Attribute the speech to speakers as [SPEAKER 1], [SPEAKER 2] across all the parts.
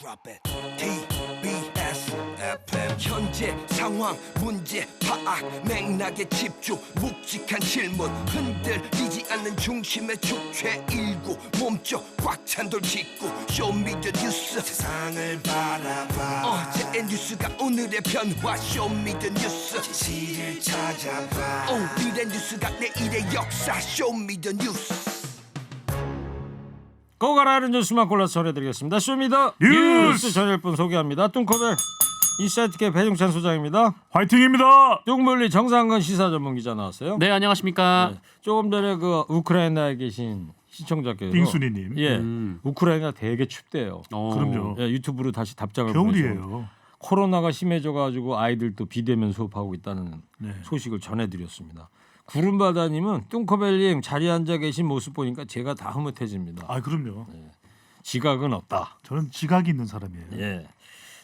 [SPEAKER 1] TBS FM 현재 상황 문제 파악 맥락에 집중 묵직한 질문 흔들리지 않는 중심의 축 최일구 몸쪽 꽉 찬 돌 짚고 쇼미더뉴스 세상을 바라봐 어제의 뉴스가 오늘의 변화 쇼미더뉴스 진실을 찾아봐 오늘의 뉴스가 내일의 역사 쇼미더뉴스
[SPEAKER 2] 꼭 알아야 뉴스만 골라서 전해드리겠습니다. 쇼미더
[SPEAKER 3] 뉴스
[SPEAKER 2] 전일분 소개합니다. 뚱커벨 인사이트계 배종찬 소장입니다.
[SPEAKER 3] 화이팅입니다.
[SPEAKER 2] 뚱물리 정상근 시사 전문 기자 나왔어요.
[SPEAKER 4] 네, 안녕하십니까.
[SPEAKER 2] 네, 조금 전에 그 우크라이나에 계신 시청자께서
[SPEAKER 3] 빙순이님.
[SPEAKER 2] 예, 우크라이나 되게 춥대요.
[SPEAKER 3] 그럼요.
[SPEAKER 2] 예, 유튜브로 다시 답장을
[SPEAKER 3] 겨울이에요.
[SPEAKER 2] 보내서 코로나가 심해져가지고 아이들도 비대면 수업하고 있다는 소식을 전해드렸습니다. 구름바다님은 뚱커벨님 자리에 앉아 계신 모습 보니까 제가 다 흐뭇해집니다.
[SPEAKER 3] 아, 그럼요.
[SPEAKER 2] 지각은 없다.
[SPEAKER 3] 저는 지각이 있는 사람이에요.
[SPEAKER 2] 예.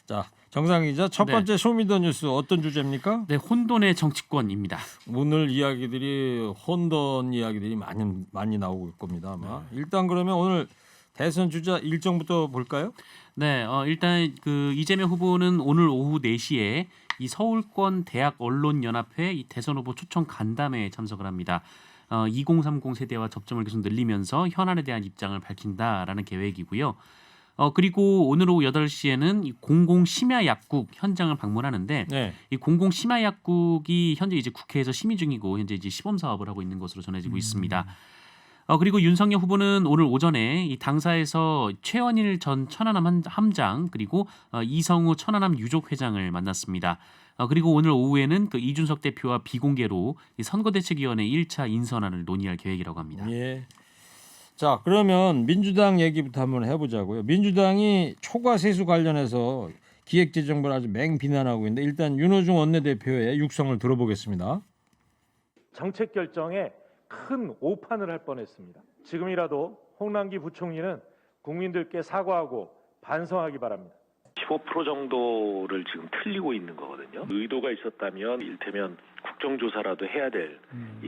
[SPEAKER 2] 자, 정상 기자 첫 번째 쇼미더뉴스 어떤 주제입니까?
[SPEAKER 4] 네, 혼돈의 정치권입니다.
[SPEAKER 2] 오늘 이야기들이 혼돈 이야기들이 많이 나오고 있을 겁니다. 아마. 일단 그러면 오늘 대선 주자 일정부터 볼까요?
[SPEAKER 4] 네, 일단 그 이재명 후보는 오늘 오후 4시에 이 서울권 대학 언론연합회 이 대선 후보 초청 간담회에 참석을 합니다. 2030 세대와 접점을 계속 늘리면서 현안에 대한 입장을 밝힌다라는 계획이고요. 그리고 오늘 오후 8시에는 이 공공 심야 약국 현장을 방문하는데 이 공공 심야 약국이 현재 이제 국회에서 심의 중이고 현재 이제 시범 사업을 하고 있는 것으로 전해지고 있습니다. 그리고 윤석열 후보는 오늘 오전에 이 당사에서 최원일 전 천안함 함장 그리고 이성우 천안함 유족 회장을 만났습니다. 그리고 오늘 오후에는 그 이준석 대표와 비공개로 이 선거대책위원회 1차 인선안을 논의할 계획이라고 합니다.
[SPEAKER 2] 예. 자, 그러면 민주당 얘기부터 한번 해보자고요. 민주당이 초과 세수 관련해서 기획재정부를 아주 맹비난하고 있는데 일단 윤호중 원내대표의 육성을 들어보겠습니다.
[SPEAKER 5] 정책 결정에 큰 오판을 할 뻔했습니다. 지금이라도 홍남기 부총리는 국민들께 사과하고 반성하기 바랍니다.
[SPEAKER 6] 15% 정도를 지금 틀리고 있는 거거든요. 의도가 있었다면 일테면 국정조사라도 해야 될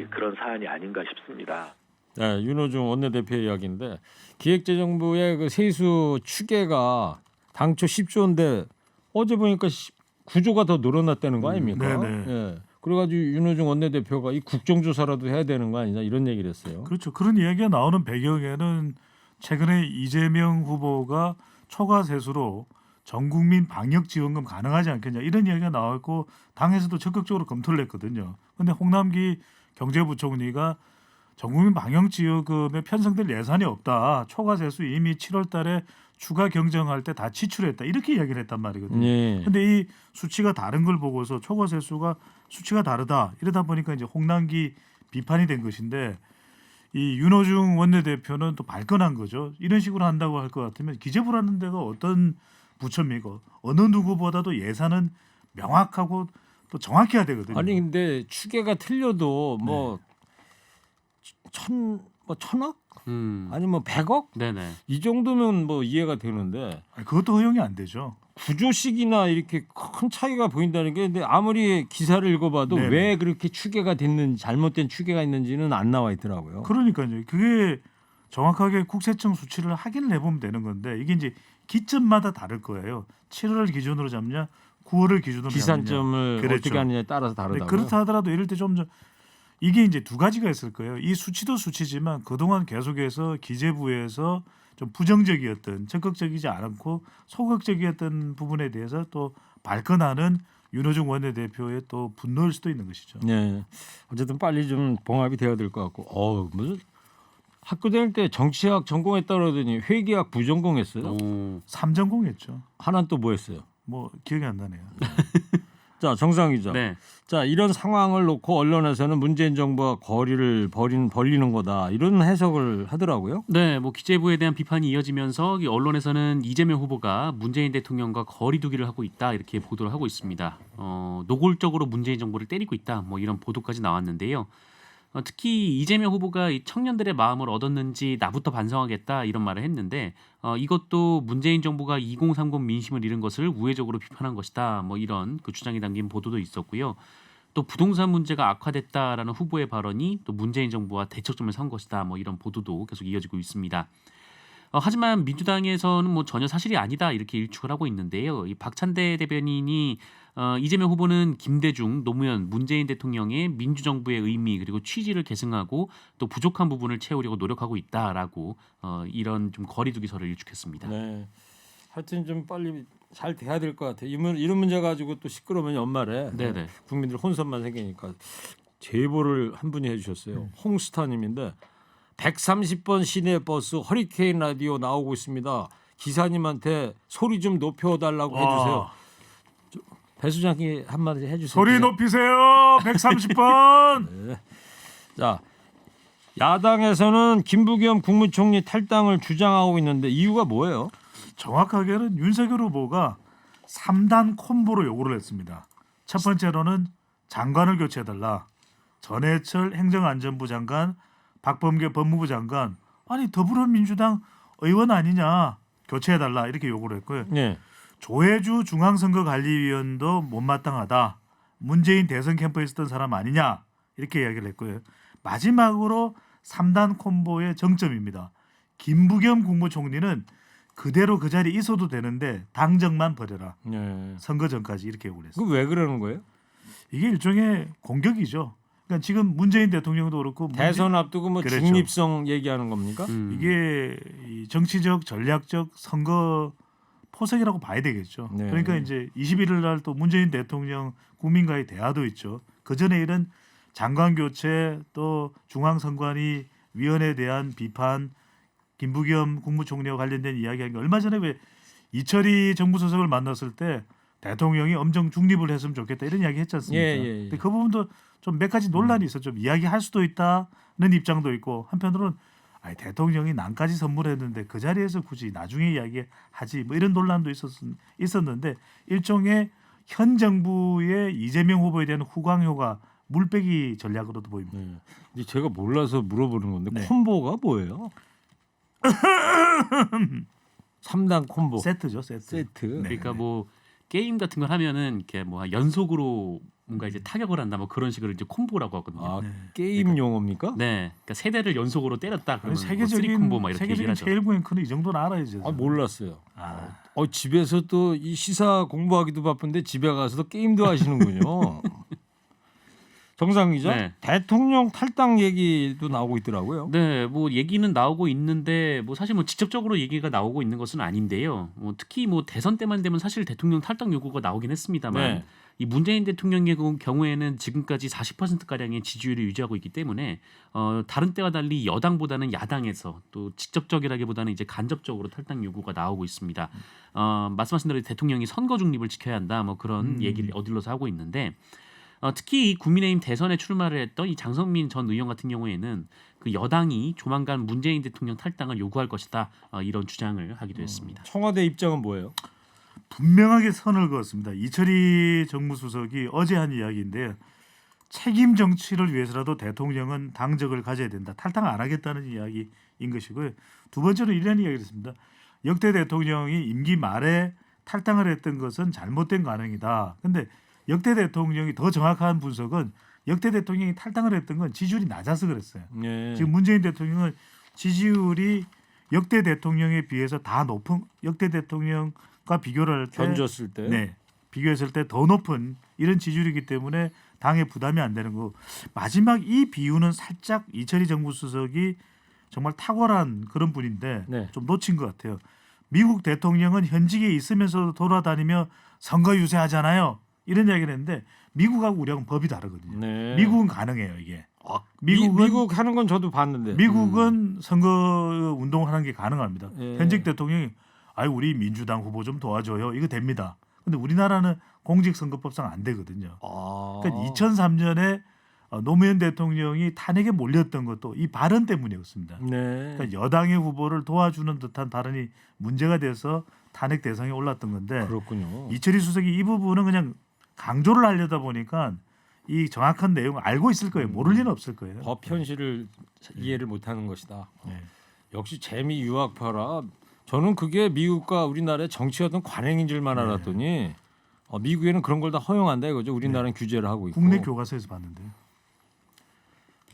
[SPEAKER 6] 그런 사안이 아닌가 싶습니다.
[SPEAKER 2] 네, 윤호중 원내대표의 이야기인데 기획재정부의 그 세수 추계가 당초 10조인데 어제 보니까 9조가 더 늘어났다는 거 아닙니까? 예. 그래가지고 윤호중 원내대표가 이 국정조사라도 해야 되는 거 아니냐 이런 얘기를 했어요.
[SPEAKER 3] 그렇죠. 그런 이야기가 나오는 배경에는 최근에 이재명 후보가 초과 세수로 전 국민 방역 지원금 가능하지 않겠냐 이런 이야기가 나왔고 당에서도 적극적으로 검토를 했거든요. 그런데 홍남기 경제부총리가 전 국민 방역 지원금에 편성될 예산이 없다. 초과 세수 이미 7월 달에 추가 경정할 때 다 지출했다. 이렇게 이야기를 했단 말이거든요. 그런데 이 수치가 다른 걸 보고서 초과 세수가 수치가 다르다. 이러다 보니까 이제 홍남기 비판이 된 것인데 이 윤호중 원내대표는 또 발끈한 거죠. 이런 식으로 한다고 할 것 같으면 기재부라는 데가 어떤 부처입니까? 어느 누구보다도 예산은 명확하고 또 정확해야 되거든요.
[SPEAKER 2] 아니 근데 추계가 틀려도 뭐 천억? 아니면 뭐 100억?
[SPEAKER 4] 네네.
[SPEAKER 2] 이 정도면 뭐 이해가 되는데
[SPEAKER 3] 아니, 그것도 허용이 안 되죠.
[SPEAKER 2] 9조씩이나 이렇게 큰 차이가 보인다는 게 근데 아무리 기사를 읽어봐도
[SPEAKER 3] 네네.
[SPEAKER 2] 왜 그렇게 추계가 됐는지 잘못된 추계가 있는지는 안 나와 있더라고요.
[SPEAKER 3] 그러니까요. 그게 정확하게 국세청 수치를 확인을 해보면 되는 건데 이게 이제 기점마다 다를 거예요. 7월을 기준으로 잡냐 9월을 기준으로
[SPEAKER 2] 기산점을
[SPEAKER 3] 잡냐. 그렇죠.
[SPEAKER 2] 어떻게 하느냐에 따라서 다르다고요.
[SPEAKER 3] 그렇다 하더라도 이럴 때 좀 이게 이제 두 가지가 있을 거예요. 이 수치도 수치지만 그동안 계속해서 기재부에서 좀 부정적이었던 적극적이지 않고 소극적이었던 부분에 대해서 또 발끈하는 윤호중 원내대표의 또 분노일 수도 있는 것이죠.
[SPEAKER 2] 네. 어쨌든 빨리 좀 봉합이 되어야 될 것 같고 무슨 학교 다닐 때 정치학 전공했다 그러더니 회계학 부전공했어요.
[SPEAKER 3] 3전공했죠.
[SPEAKER 2] 하나는 또 뭐 했어요?
[SPEAKER 3] 뭐 기억이 안 나네요.
[SPEAKER 2] 자, 정상 기자.
[SPEAKER 4] 네.
[SPEAKER 2] 자, 이런 상황을 놓고 언론에서는 문재인 정부와 거리를 벌리는 거다. 이런 해석을 하더라고요.
[SPEAKER 4] 네, 뭐 기재부에 대한 비판이 이어지면서 이 언론에서는 이재명 후보가 문재인 대통령과 거리두기를 하고 있다 이렇게 보도를 하고 있습니다. 노골적으로 문재인 정부를 때리고 있다 뭐 이런 보도까지 나왔는데요. 특히 이재명 후보가 이 청년들의 마음을 얻었는지 나부터 반성하겠다 이런 말을 했는데 이것도 문재인 정부가 2030 민심을 잃은 것을 우회적으로 비판한 것이다 뭐 이런 그 주장이 담긴 보도도 있었고요. 또 부동산 문제가 악화됐다라는 후보의 발언이 또 문재인 정부와 대척점을 선 것이다 뭐 이런 보도도 계속 이어지고 있습니다. 하지만 민주당에서는 뭐 전혀 사실이 아니다 이렇게 일축을 하고 있는데요. 이 박찬대 대변인이 이재명 후보는 김대중, 노무현, 문재인 대통령의 민주정부의 의미 그리고 취지를 계승하고 또 부족한 부분을 채우려고 노력하고 있다라고 이런 좀 거리두기설을 일축했습니다.
[SPEAKER 2] 네. 하여튼 좀 빨리 잘 돼야 될 것 같아요. 이런 문제 가지고 또 시끄러우면 연말에
[SPEAKER 4] 네네.
[SPEAKER 2] 국민들 혼선만 생기니까 제보를 한 분이 해주셨어요. 홍스타님인데 130번 시내 버스 허리케인 라디오 나오고 있습니다. 기사님한테 소리 좀 높여달라고 해주세요. 배 수장이 한마디 해주세요.
[SPEAKER 3] 소리 높이세요. 130번.
[SPEAKER 2] 네. 자, 야당에서는 김부겸 국무총리 탈당을 주장하고 있는데 이유가 뭐예요?
[SPEAKER 3] 정확하게는 윤석열 후보가 3단 콤보로 요구를 했습니다. 첫 번째로는 장관을 교체해달라. 전해철 행정안전부 장관, 박범계 법무부 장관, 아니 더불어민주당 의원 아니냐, 교체해달라 이렇게 요구를 했고요.
[SPEAKER 2] 네.
[SPEAKER 3] 조혜주 중앙선거관리위원도 못마땅하다. 문재인 대선 캠프에 있었던 사람 아니냐 이렇게 이야기를 했고요. 마지막으로 3단 콤보의 정점입니다. 김부겸 국무총리는 그대로 그 자리에 있어도 되는데 당정만 버려라.
[SPEAKER 2] 네.
[SPEAKER 3] 선거 전까지 이렇게 요구를 했습니다.
[SPEAKER 2] 그 왜 그러는 거예요?
[SPEAKER 3] 이게 일종의 공격이죠. 그러니까 지금 문재인 대통령도 그렇고
[SPEAKER 2] 대선 앞두고 뭐
[SPEAKER 3] 그렇죠.
[SPEAKER 2] 중립성 얘기하는 겁니까?
[SPEAKER 3] 이게 이 정치적 전략적 선거 포석이라고 봐야 되겠죠.
[SPEAKER 2] 네.
[SPEAKER 3] 그러니까 이제 21일 날 또 문재인 대통령 국민과의 대화도 있죠. 그 전에 이런 장관 교체 또 중앙선관위 위원회에 대한 비판, 김부겸 국무총리와 관련된 이야기한 게 얼마 전에 왜 이철희 정부수석을 만났을 때 대통령이 엄정 중립을 했으면 좋겠다 이런 이야기 했지 않습니까?
[SPEAKER 2] 예.
[SPEAKER 3] 근데 그 부분도 좀 몇 가지 논란이 있어 좀 이야기할 수도 있다는 입장도 있고 한편으로는 아니, 대통령이 난까지 선물했는데 그 자리에서 굳이 나중에 이야기하지 뭐 이런 논란도 있었는데 일종의 현 정부의 이재명 후보에 대한 후광효가 물빼기 전략으로도 보입니다.
[SPEAKER 2] 네. 이제 제가 몰라서 물어보는 건데
[SPEAKER 3] 네.
[SPEAKER 2] 콤보가 뭐예요? 3단 콤보
[SPEAKER 3] 세트죠, 세트.
[SPEAKER 2] 세트.
[SPEAKER 3] 네.
[SPEAKER 4] 그러니까 뭐 게임 같은 걸 하면은 이렇게 뭐 연속으로 뭔가 이제 타격을 한다 뭐 그런 식으로 이제 콤보라고 하거든요.
[SPEAKER 2] 아, 게임 용어입니까?
[SPEAKER 4] 네, 그러니까 세 대를 연속으로 때렸다
[SPEAKER 3] 아니,
[SPEAKER 4] 그러면 뭐 쓰리 콤보 막 이렇게
[SPEAKER 3] 세계적인
[SPEAKER 4] 얘기하죠.
[SPEAKER 3] 체일구행크는 이 정도는 알아야죠.
[SPEAKER 2] 아, 몰랐어요.
[SPEAKER 3] 아,
[SPEAKER 2] 집에서 또 이 시사 공부하기도 바쁜데 집에 가서도 게임도 하시는군요. 정상 기자,
[SPEAKER 4] 네.
[SPEAKER 2] 대통령 탈당 얘기도 나오고 있더라고요.
[SPEAKER 4] 네, 뭐 얘기는 나오고 있는데 뭐 사실 뭐 직접적으로 얘기가 나오고 있는 것은 아닌데요. 뭐 특히 뭐 대선 때만 되면 사실 대통령 탈당 요구가 나오긴 했습니다만
[SPEAKER 2] 네.
[SPEAKER 4] 이 문재인 대통령의 경우에는 지금까지 40% 가량의 지지율을 유지하고 있기 때문에 다른 때와 달리 여당보다는 야당에서 또 직접적이라기보다는 이제 간접적으로 탈당 요구가 나오고 있습니다. 말씀하신 대로 대통령이 선거 중립을 지켜야 한다 뭐 그런 얘기를 어딜러서 하고 있는데. 특히 이 국민의힘 대선에 출마를 했던 이 장성민 전 의원 같은 경우에는 그 여당이 조만간 문재인 대통령 탈당을 요구할 것이다 이런 주장을 하기도 했습니다.
[SPEAKER 2] 청와대 입장은 뭐예요?
[SPEAKER 3] 분명하게 선을 그었습니다. 이철희 정무수석이 어제 한 이야기인데요. 책임 정치를 위해서라도 대통령은 당적을 가져야 된다. 탈당 안 하겠다는 이야기인 것이고요. 두 번째는 이런 이야기를 했습니다. 역대 대통령이 임기 말에 탈당을 했던 것은 잘못된 관행이다. 근데 역대 대통령이 더 정확한 분석은 역대 대통령이 탈당을 했던 건 지지율이 낮아서 그랬어요.
[SPEAKER 2] 네.
[SPEAKER 3] 지금 문재인 대통령은 지지율이 역대 대통령에 비해서 다 높은 역대 대통령과 비교를 할 때
[SPEAKER 2] 견줬을 때.
[SPEAKER 3] 네, 비교했을 때 더 높은 이런 지지율이기 때문에 당에 부담이 안 되는 거고 마지막 이 비유는 살짝 이철희 정무수석이 정말 탁월한 그런 분인데
[SPEAKER 2] 네.
[SPEAKER 3] 좀 놓친 것 같아요. 미국 대통령은 현직에 있으면서도 돌아다니며 선거 유세하잖아요. 이런 이야기를 했는데 미국하고 우리하고는 법이 다르거든요.
[SPEAKER 2] 네.
[SPEAKER 3] 미국은 가능해요 이게.
[SPEAKER 2] 미국 하는 건 저도 봤는데.
[SPEAKER 3] 미국은 선거 운동하는 게 가능합니다.
[SPEAKER 2] 예.
[SPEAKER 3] 현직 대통령이 아이 우리 민주당 후보 좀 도와줘요. 이거 됩니다. 근데 우리나라는 공직선거법상 안 되거든요.
[SPEAKER 2] 아.
[SPEAKER 3] 그러니까 2003년에 노무현 대통령이 탄핵에 몰렸던 것도 이 발언 때문이었습니다.
[SPEAKER 2] 네.
[SPEAKER 3] 그러니까 여당의 후보를 도와주는 듯한 발언이 문제가 돼서 탄핵 대상에 올랐던 건데
[SPEAKER 2] 그렇군요.
[SPEAKER 3] 이철희 수석이 이 부분은 그냥 강조를 하려다 보니까 이 정확한 내용을 알고 있을 거예요. 모를 리는 없을 거예요.
[SPEAKER 2] 법 현실을 이해를 못하는 것이다.
[SPEAKER 3] 네.
[SPEAKER 2] 역시 재미 유학파라. 저는 그게 미국과 우리나라의 정치였던 관행인 줄만 알았더니 미국에는 그런 걸 다 허용한다 이거죠. 우리나라는 규제를 하고 있고.
[SPEAKER 3] 국내 교과서에서 봤는데요.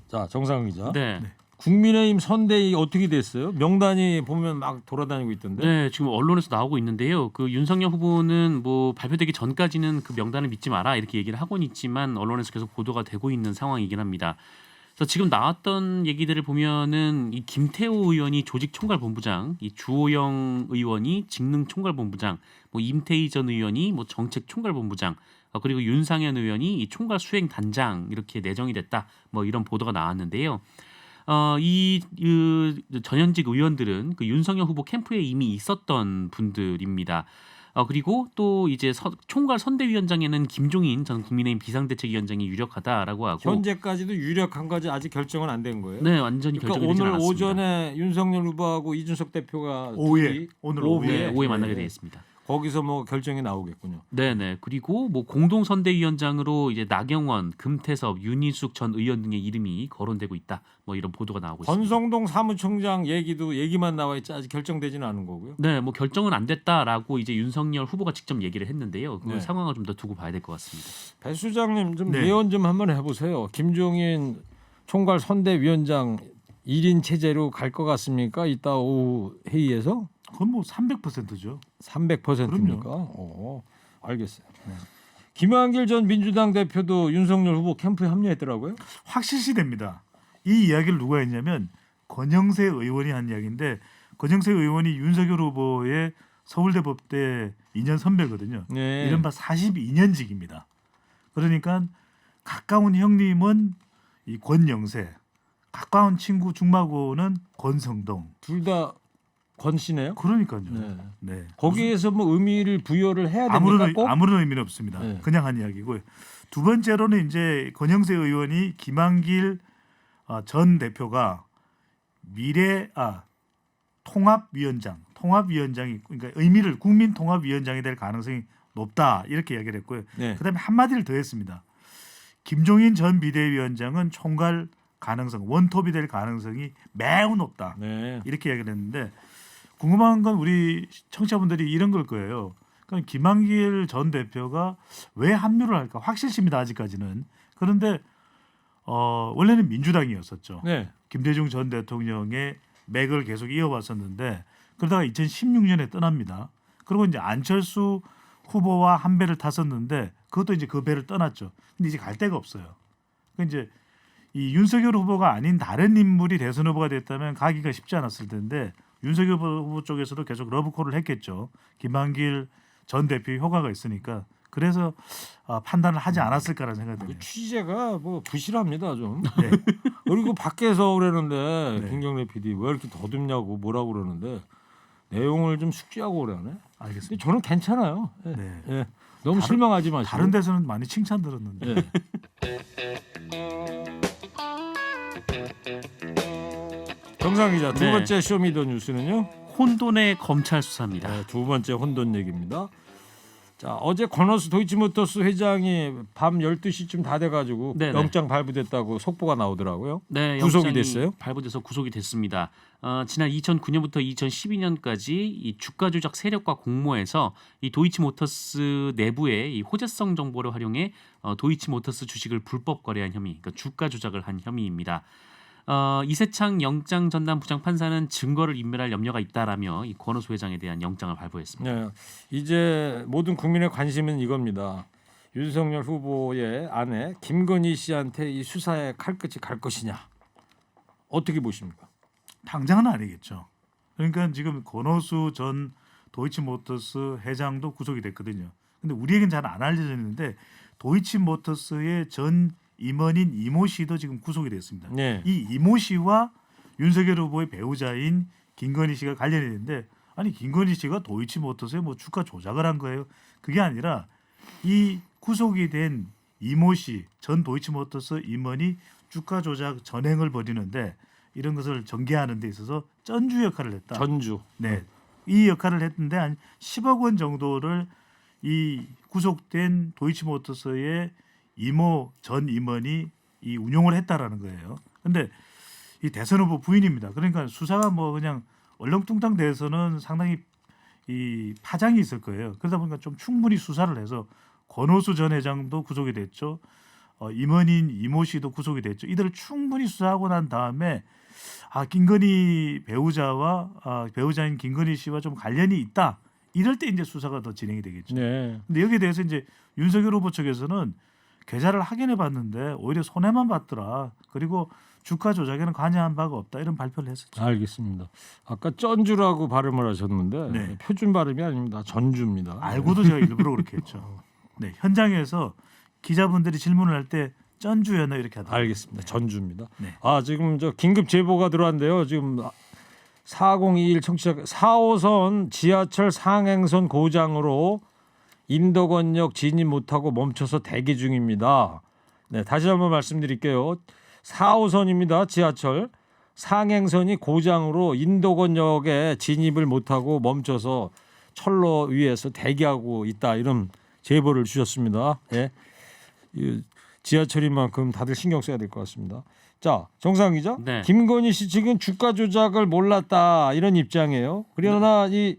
[SPEAKER 2] 자, 정상 기자.
[SPEAKER 4] 네.
[SPEAKER 2] 국민의힘 선대위 어떻게 됐어요? 명단이 보면 막 돌아다니고 있던데.
[SPEAKER 4] 네, 지금 언론에서 나오고 있는데요. 그 윤석열 후보는 뭐 발표되기 전까지는 그 명단을 믿지 마라 이렇게 얘기를 하고는 있지만 언론에서 계속 보도가 되고 있는 상황이긴 합니다. 그래서 지금 나왔던 얘기들을 보면은 이 김태호 의원이 조직총괄본부장, 이 주호영 의원이 직능총괄본부장, 뭐 임태희 전 의원이 뭐 정책총괄본부장, 그리고 윤상현 의원이 이 총괄수행단장 이렇게 내정이 됐다. 뭐 이런 보도가 나왔는데요. 전현직 의원들은 그 윤석열 후보 캠프에 이미 있었던 분들입니다. 그리고 또 이제 총괄 선대위원장에는 김종인 전 국민의힘 비상대책위원장이 유력하다라고 하고
[SPEAKER 2] 현재까지도 유력한 거지 아직 결정은 안 된 거예요.
[SPEAKER 4] 네, 완전히
[SPEAKER 2] 그러니까
[SPEAKER 4] 결정되지
[SPEAKER 2] 오늘
[SPEAKER 4] 않았습니다.
[SPEAKER 2] 오전에 윤석열 후보하고 이준석 대표가
[SPEAKER 3] 오후에 오늘
[SPEAKER 4] 오후에
[SPEAKER 3] 오후에
[SPEAKER 4] 만나게 되어 있습니다.
[SPEAKER 2] 거기서 뭐 결정이 나오겠군요.
[SPEAKER 4] 네네. 그리고 뭐 공동선대위원장으로 이제 나경원, 금태섭, 윤희숙 전 의원 등의 이름이 거론되고 있다. 뭐 이런 보도가 나오고 있습니다.
[SPEAKER 2] 권성동 사무총장 얘기만 나와 있지 아직 결정되지는 않은 거고요.
[SPEAKER 4] 네, 뭐 결정은 안 됐다라고 이제 윤석열 후보가 직접 얘기를 했는데요. 그
[SPEAKER 2] 네.
[SPEAKER 4] 상황을 좀 더 두고 봐야 될 것 같습니다.
[SPEAKER 2] 배 수장님 좀
[SPEAKER 3] 네.
[SPEAKER 2] 예언 좀 한번 해보세요. 김종인 총괄 선대위원장 1인 체제로 갈 것 같습니까? 이따 오후 회의에서
[SPEAKER 3] 그건 뭐 300%죠.
[SPEAKER 2] 300%입니까? 알겠어요. 김한길 전 민주당 대표도 윤석열 후보 캠프에 합류했더라고요.
[SPEAKER 3] 확실시 됩니다. 이 이야기를 누가 했냐면 권영세 의원이 한 이야기인데 권영세 의원이 윤석열 후보의 서울대 법대 2년 선배거든요.
[SPEAKER 2] 네.
[SPEAKER 3] 이른바 42년직입니다. 그러니까 가까운 형님은 이 권영세, 가까운 친구 중마고는 권성동.
[SPEAKER 2] 둘 다 권씨네요.
[SPEAKER 3] 그러니까요.
[SPEAKER 2] 네.
[SPEAKER 3] 네.
[SPEAKER 2] 거기에서 뭐 의미를 부여를 해야
[SPEAKER 3] 아무런
[SPEAKER 2] 됩니까? 꼭?
[SPEAKER 3] 아무런 의미는 없습니다.
[SPEAKER 2] 네.
[SPEAKER 3] 그냥 한 이야기고요. 두 번째로는 이제 권영세 의원이 김한길 전 대표가 통합위원장이 그러니까 의미를 국민통합위원장이 될 가능성이 높다 이렇게 이야기를 했고요.
[SPEAKER 2] 네.
[SPEAKER 3] 그다음에 한마디를 더 했습니다. 김종인 전 비대위원장은 총괄 가능성 원톱이 될 가능성이 매우 높다
[SPEAKER 2] 네.
[SPEAKER 3] 이렇게 이야기를 했는데 궁금한 건 우리 청취자분들이 이런 걸 거예요. 그럼 김한길 전 대표가 왜 합류를 할까? 확실십니다 아직까지는. 그런데 원래는 민주당이었었죠.
[SPEAKER 2] 네.
[SPEAKER 3] 김대중 전 대통령의 맥을 계속 이어왔었는데 그러다가 2016년에 떠납니다. 그리고 이제 안철수 후보와 한 배를 탔었는데 그것도 이제 그 배를 떠났죠. 근데 이제 갈 데가 없어요. 그러니까 이제 이 윤석열 후보가 아닌 다른 인물이 대선 후보가 됐다면 가기가 쉽지 않았을 텐데 윤석열 후보 쪽에서도 계속 러브콜을 했겠죠. 김한길 전 대표의 효과가 있으니까 그래서 판단을 하지 않았을까라는 생각이
[SPEAKER 2] 그
[SPEAKER 3] 드네요.
[SPEAKER 2] 취재가 뭐 부실합니다 좀.
[SPEAKER 3] 네.
[SPEAKER 2] 그리고 밖에서 그러는데
[SPEAKER 3] 네.
[SPEAKER 2] 김경래 PD 왜 이렇게 더듬냐고 뭐라고 그러는데 내용을 좀 숙지하고 그러네. 근데
[SPEAKER 3] 알겠습니다.
[SPEAKER 2] 저는 괜찮아요. 예.
[SPEAKER 3] 네.
[SPEAKER 2] 예. 너무
[SPEAKER 3] 다른-
[SPEAKER 2] 실망하지 마시고.
[SPEAKER 3] 다른 데서는 많이 칭찬 들었는데.
[SPEAKER 2] 예. 정상 기자 두
[SPEAKER 4] 네.
[SPEAKER 2] 번째 쇼미더뉴스는요.
[SPEAKER 4] 혼돈의 검찰 수사입니다.
[SPEAKER 2] 네, 두 번째 혼돈 얘기입니다. 자 어제 권오수 도이치모터스 회장이 밤 12시쯤 다 돼가지고
[SPEAKER 4] 네네.
[SPEAKER 2] 영장 발부됐다고 속보가 나오더라고요.
[SPEAKER 4] 네,
[SPEAKER 2] 구속이
[SPEAKER 4] 영장이
[SPEAKER 2] 됐어요?
[SPEAKER 4] 발부돼서 구속이 됐습니다. 지난 2009년부터 2012년까지 이 주가 조작 세력과 공모해서 이 도이치모터스 내부의 이 호재성 정보를 활용해 도이치모터스 주식을 불법 거래한 혐의, 그러니까 주가 조작을 한 혐의입니다. 이세창 영장 전담 부장 판사는 증거를 인멸할 염려가 있다라며 이 권오수 회장에 대한 영장을 발부했습니다.
[SPEAKER 2] 네, 이제 모든 국민의 관심은 이겁니다. 윤석열 후보의 아내 김건희 씨한테 이 수사의 칼끝이 갈 것이냐 어떻게 보십니까?
[SPEAKER 3] 당장은 아니겠죠. 그러니까 지금 권오수 전 도이치모터스 회장도 구속이 됐거든요. 근데 우리에겐 잘 안 알려져 있는데 도이치모터스의 전 임원인 이모 씨도 지금 구속이 됐습니다.
[SPEAKER 2] 네.
[SPEAKER 3] 이 이모 씨와 윤석열 후보의 배우자인 김건희 씨가 관련이 있는데 아니 김건희 씨가 도이치모터스에 뭐 주가 조작을 한 거예요. 그게 아니라 이 구속이 된 이모 씨 전 도이치모터스 임원이 주가 조작 전횡을 벌이는데 이런 것을 전개하는 데 있어서 전주 역할을 했다.
[SPEAKER 2] 전주.
[SPEAKER 3] 네. 이 역할을 했는데 한 10억 원 정도를 이 구속된 도이치모터스의 이모 전 임원이 이 운용을 했다라는 거예요. 근데 이 대선 후보 부인입니다. 그러니까 수사가 뭐 그냥 얼렁뚱땅 돼서는 상당히 이 파장이 있을 거예요. 그러다 보니까 좀 충분히 수사를 해서 권오수 전 회장도 구속이 됐죠. 임원인 이모 씨도 구속이 됐죠. 이들을 충분히 수사하고 난 다음에 김건희 배우자와 배우자인 김건희 씨와 좀 관련이 있다. 이럴 때 이제 수사가 더 진행이 되겠죠.
[SPEAKER 2] 네.
[SPEAKER 3] 근데 여기에 대해서 이제 윤석열 후보 측에서는 계좌를 확인해 봤는데 오히려 손해만 봤더라. 그리고 주가 조작에는 관여한 바가 없다. 이런 발표를 했었죠.
[SPEAKER 2] 알겠습니다. 아까 전주라고 발음을 하셨는데
[SPEAKER 3] 네.
[SPEAKER 2] 표준 발음이 아닙니다. 전주입니다.
[SPEAKER 3] 알고도 제가 일부러 그렇게 했죠. 네, 현장에서 기자분들이 질문을 할 때 전주였나 이렇게 하더라고요.
[SPEAKER 2] 알겠습니다. 전주입니다.
[SPEAKER 3] 네.
[SPEAKER 2] 지금 저 긴급 제보가 들어왔는데요. 지금 4021 청취자 4호선 지하철 상행선 고장으로 인덕원역 진입 못하고 멈춰서 대기 중입니다. 네, 다시 한번 말씀드릴게요. 4호선입니다. 지하철 상행선이 고장으로 인덕원역에 진입을 못하고 멈춰서 철로 위에서 대기하고 있다. 이런 제보를 주셨습니다. 예. 이 지하철인 만큼 다들 신경 써야 될 것 같습니다. 자, 정상 기자.
[SPEAKER 4] 네.
[SPEAKER 2] 김건희 씨 지금 주가 조작을 몰랐다 이런 입장이에요. 그러나 이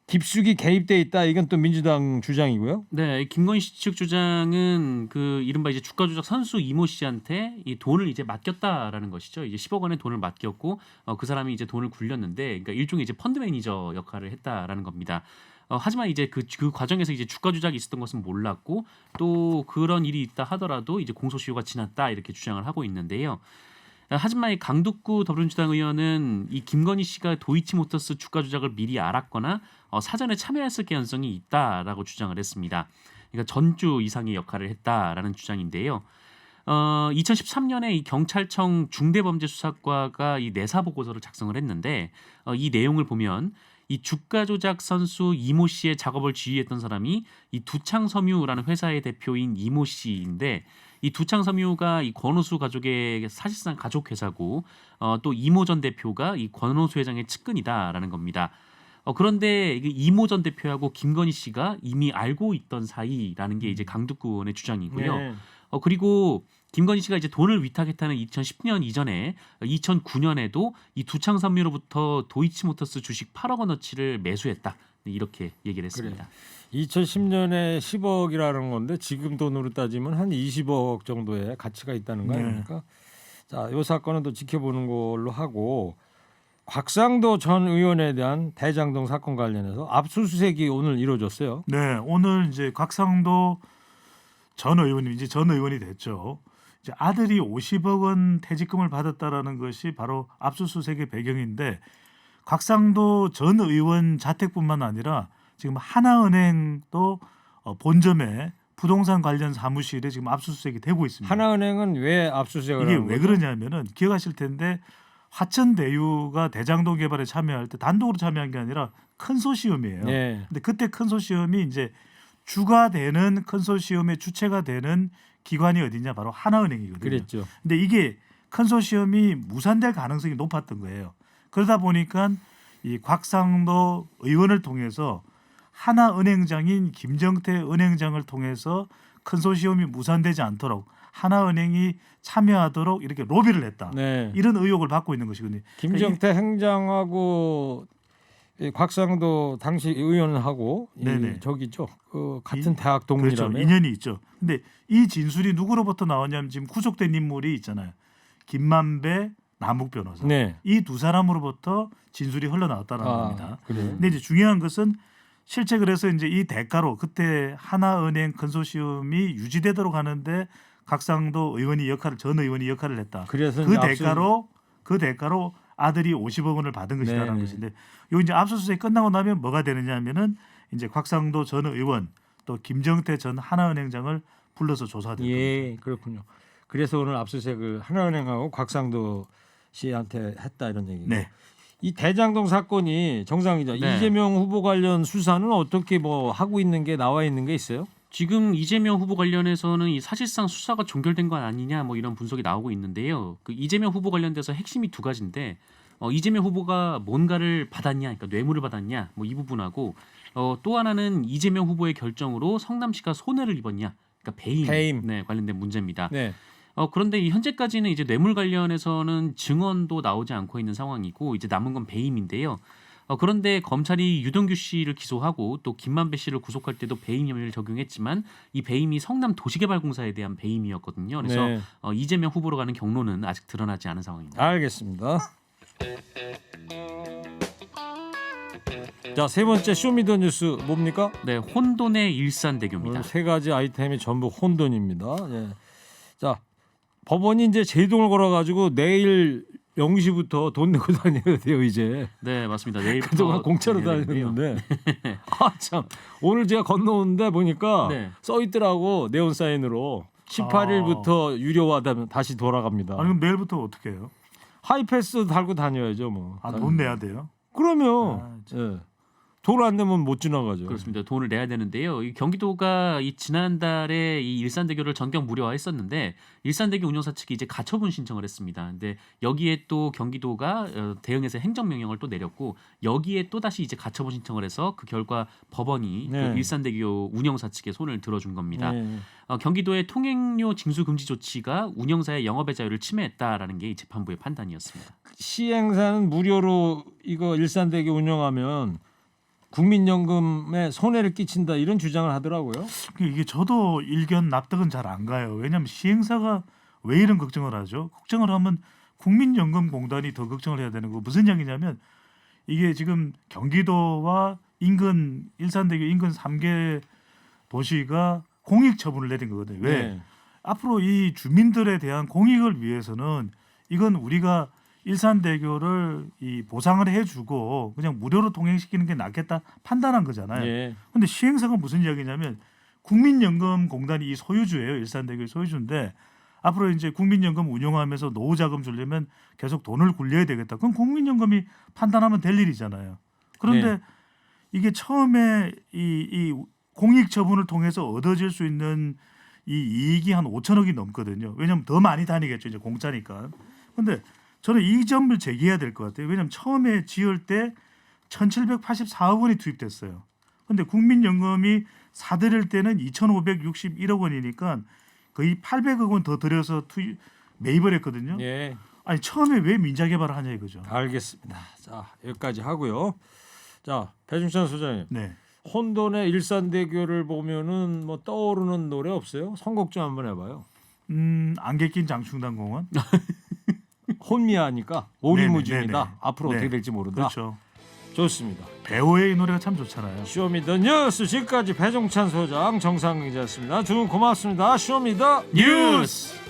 [SPEAKER 2] 깊숙이 개입돼 있다. 이건 또 민주당 주장이고요.
[SPEAKER 4] 네, 김건희 씨 측 주장은 그 이른바 이제 주가 조작 선수 이모 씨한테 이 돈을 이제 맡겼다라는 것이죠. 이제 10억 원의 돈을 맡겼고 그 사람이 이제 돈을 굴렸는데, 그러니까 일종의 이제 펀드 매니저 역할을 했다라는 겁니다. 하지만 이제 그 과정에서 이제 주가 조작이 있었던 것은 몰랐고 또 그런 일이 있다 하더라도 이제 공소시효가 지났다 이렇게 주장을 하고 있는데요. 하지만 이 강두구 더불어민주당 의원은 이 김건희 씨가 도이치모터스 주가 조작을 미리 알았거나 사전에 참여했을 가능성이 있다라고 주장을 했습니다. 그러니까 전주 이상의 역할을 했다라는 주장인데요. 2013년에 이 경찰청 중대범죄수사과가 이 내사 보고서를 작성을 했는데 이 내용을 보면 이 주가 조작 선수 이모 씨의 작업을 지휘했던 사람이 이 두창섬유라는 회사의 대표인 이모 씨인데, 이 두창섬유가 이 권오수 가족의 사실상 가족 회사고 또 이모 전 대표가 이 권오수 회장의 측근이다라는 겁니다. 그런데 이모 전 대표하고 김건희 씨가 이미 알고 있던 사이라는 게 이제 강두구 의원의 주장이고요.
[SPEAKER 2] 네.
[SPEAKER 4] 그리고 김건희 씨가 이제 돈을 위탁했다는 2010년 이전에 2009년에도 이 두창섬유로부터 도이치모터스 주식 8억 원어치를 매수했다. 이렇게 얘기를 했습니다.
[SPEAKER 2] 2010년에 10억이라는 건데 지금 돈으로 따지면 한 20억 정도의 가치가 있다는 거
[SPEAKER 3] 네.
[SPEAKER 2] 아닙니까? 자, 이 사건은 또 지켜보는 걸로 하고, 곽상도 전 의원에 대한 대장동 사건 관련해서 압수수색이 오늘 이루어졌어요.
[SPEAKER 3] 네, 오늘 이제 곽상도 전 의원이 이제 전 의원이 됐죠. 이제 아들이 50억 원 퇴직금을 받았다라는 것이 바로 압수수색의 배경인데, 곽상도 전 의원 자택뿐만 아니라 지금 하나은행도 본점에 부동산 관련 사무실에 지금 압수수색이 되고 있습니다.
[SPEAKER 2] 하나은행은 왜 압수수색을
[SPEAKER 3] 이게
[SPEAKER 2] 하는
[SPEAKER 3] 왜
[SPEAKER 2] 거죠?
[SPEAKER 3] 그러냐면은 기억하실 텐데 화천대유가 대장동 개발에 참여할 때 단독으로 참여한 게 아니라 컨소시엄이에요.
[SPEAKER 2] 네.
[SPEAKER 3] 근데 그때 컨소시엄이 이제 주가 되는 컨소시엄의 주체가 되는 기관이 어디냐, 바로 하나은행이거든요.
[SPEAKER 2] 그랬죠.
[SPEAKER 3] 근데 이게 컨소시엄이 무산될 가능성이 높았던 거예요. 그러다 보니까 이 곽상도 의원을 통해서 하나은행장인 김정태 은행장을 통해서 컨소시엄이 무산되지 않도록 하나은행이 참여하도록 이렇게 로비를 했다.
[SPEAKER 2] 네.
[SPEAKER 3] 이런 의혹을 받고 있는 것이거든요.
[SPEAKER 2] 김정태 행장하고 이 곽상도 당시 의원하고
[SPEAKER 3] 네네.
[SPEAKER 2] 저기죠. 그 같은 대학 동문이라며.
[SPEAKER 3] 그렇죠. 인연이 있죠. 근데 이 진술이 누구로부터 나왔냐면 지금 구속된 인물이 있잖아요. 김만배, 남욱 변호사.
[SPEAKER 2] 네.
[SPEAKER 3] 이 두 사람으로부터 진술이 흘러나왔다는 겁니다.
[SPEAKER 2] 그래요.
[SPEAKER 3] 근데 이제 중요한 것은 실제 그래서 이제 이 대가로 그때 하나은행 컨소시엄이 유지되도록 하는데 곽상도 의원이 전 의원이 역할을 했다.
[SPEAKER 2] 그래서
[SPEAKER 3] 그
[SPEAKER 2] 이제
[SPEAKER 3] 대가로 아들이 50억 원을 받은 것이라는
[SPEAKER 2] 네네.
[SPEAKER 3] 것인데, 요 이제 압수수색 끝나고 나면 뭐가 되느냐면은 이제 곽상도 전 의원 또 김정태 전 하나은행장을 불러서 조사될 겁니다.
[SPEAKER 2] 예, 그렇군요. 그래서 오늘 압수수색을 하나은행하고 곽상도 씨한테 했다 이런 얘기고.
[SPEAKER 3] 네.
[SPEAKER 2] 이 대장동 사건이 정상이죠.
[SPEAKER 4] 네.
[SPEAKER 2] 이재명 후보 관련 수사는 어떻게 뭐 하고 있는 게 나와 있는 게 있어요?
[SPEAKER 4] 지금 이재명 후보 관련해서는 이 사실상 수사가 종결된 건 아니냐 뭐 이런 분석이 나오고 있는데요. 그 이재명 후보 관련돼서 핵심이 두 가지인데, 이재명 후보가 뭔가를 받았냐, 그러니까 뇌물을 받았냐, 뭐 이 부분하고 또 하나는 이재명 후보의 결정으로 성남시가 손해를 입었냐, 그러니까 배임. 네, 관련된 문제입니다.
[SPEAKER 2] 네.
[SPEAKER 4] 그런데 이 현재까지는 이제 뇌물 관련해서는 증언도 나오지 않고 있는 상황이고 이제 남은 건 배임인데요. 그런데 검찰이 유동규 씨를 기소하고 또 김만배 씨를 구속할 때도 배임 혐의를 적용했지만 이 배임이 성남 도시개발공사에 대한 배임이었거든요. 그래서
[SPEAKER 2] 네.
[SPEAKER 4] 이재명 후보로 가는 경로는 아직 드러나지 않은 상황입니다.
[SPEAKER 2] 알겠습니다. 자, 세 번째 쇼미더뉴스 뭡니까?
[SPEAKER 4] 네, 혼돈의
[SPEAKER 2] 오늘
[SPEAKER 4] 일산대교입니다.
[SPEAKER 2] 세 가지 아이템이 전부 혼돈입니다. 예. 자, 법원이 이제 제동을 걸어가지고 내일 0시부터 돈 내고 다녀야 돼요 이제.
[SPEAKER 4] 네, 맞습니다. 내일부터
[SPEAKER 2] 그동안 공짜로
[SPEAKER 4] 내려는데요.
[SPEAKER 2] 다녔는데 아 참 오늘 제가 건너오는데 보니까
[SPEAKER 4] 네.
[SPEAKER 2] 써 있더라고 네온 사인으로 18일부터 유료화되면 다시 돌아갑니다.
[SPEAKER 3] 아니 그럼 내일부터 어떻게 해요?
[SPEAKER 2] 하이패스 달고 다녀야죠 뭐.
[SPEAKER 3] 아, 돈 내야 돼요?
[SPEAKER 2] 그러면
[SPEAKER 3] 아,
[SPEAKER 2] 예. 돈 안 내면 못 지나가죠.
[SPEAKER 4] 그렇습니다. 돈을 내야 되는데요. 이 경기도가 이 지난달에 이 일산대교를 전격 무료화했었는데 일산대교 운영사 측이 이제 가처분 신청을 했습니다. 근데 여기에 또 경기도가 대응해서 행정명령을 또 내렸고 여기에 또 다시 이제 가처분 신청을 해서 그 결과 법원이
[SPEAKER 2] 네.
[SPEAKER 4] 그 일산대교 운영사 측에 손을 들어준 겁니다.
[SPEAKER 2] 예.
[SPEAKER 4] 경기도의 통행료 징수 금지 조치가 운영사의 영업의 자유를 침해했다라는 게 이 재판부의 판단이었습니다.
[SPEAKER 2] 시행사는 무료로 이거 일산대교 운영하면 국민연금에 손해를 끼친다 이런 주장을 하더라고요.
[SPEAKER 3] 이게 저도 일견 납득은 잘 안 가요. 왜냐하면 시행사가 왜 이런 걱정을 하죠? 걱정을 하면 국민연금공단이 더 걱정을 해야 되는 거 무슨 이야기냐면 이게 지금 경기도와 인근 일산대교 인근 3개 도시가 공익 처분을 내린 거거든요. 왜?
[SPEAKER 2] 네.
[SPEAKER 3] 앞으로 이 주민들에 대한 공익을 위해서는 이건 우리가 일산대교를 이 보상을 해주고 그냥 무료로 통행시키는 게 낫겠다 판단한 거잖아요.
[SPEAKER 2] 예.
[SPEAKER 3] 근데 시행사가 무슨 이야기냐면 국민연금공단이 이 소유주예요. 일산대교의 소유주인데 앞으로 이제 국민연금 운용하면서 노후 자금 주려면 계속 돈을 굴려야 되겠다. 그건 국민연금이 판단하면 될 일이잖아요. 그런데
[SPEAKER 2] 네.
[SPEAKER 3] 이게 처음에 이 공익 처분을 통해서 얻어질 수 있는 이 이익이 한 5천억이 넘거든요. 왜냐하면 더 많이 다니겠죠. 이제 공짜니까. 근데 저는 이 점을 제기해야 될 것 같아요. 왜냐하면 처음에 지을 때 1,784억 원이 투입됐어요. 근데 국민연금이 사들일 때는 2,561억 원이니까 거의 800억 원 더 들여서 매입을 했거든요.
[SPEAKER 2] 예.
[SPEAKER 3] 아니 처음에 왜 민자개발을 하냐 이거죠.
[SPEAKER 2] 알겠습니다. 자, 여기까지 하고요. 자, 배중찬 소장님.
[SPEAKER 3] 네.
[SPEAKER 2] 혼돈의 일산대교를 보면은 뭐 떠오르는 노래 없어요? 선곡 좀 한번 해봐요.
[SPEAKER 3] 안개 낀 장충당공원.
[SPEAKER 2] 혼미하니까 오리무중이다.
[SPEAKER 3] 네네.
[SPEAKER 2] 앞으로
[SPEAKER 3] 네.
[SPEAKER 2] 어떻게 될지 모른다.
[SPEAKER 3] 그렇죠.
[SPEAKER 2] 좋습니다.
[SPEAKER 3] 배우의 이 노래가 참 좋잖아요.
[SPEAKER 2] 쇼미더뉴스 지금까지 배종찬 소장 정상근 기자였습니다. 두 분 고맙습니다. 쇼미더
[SPEAKER 4] 뉴스.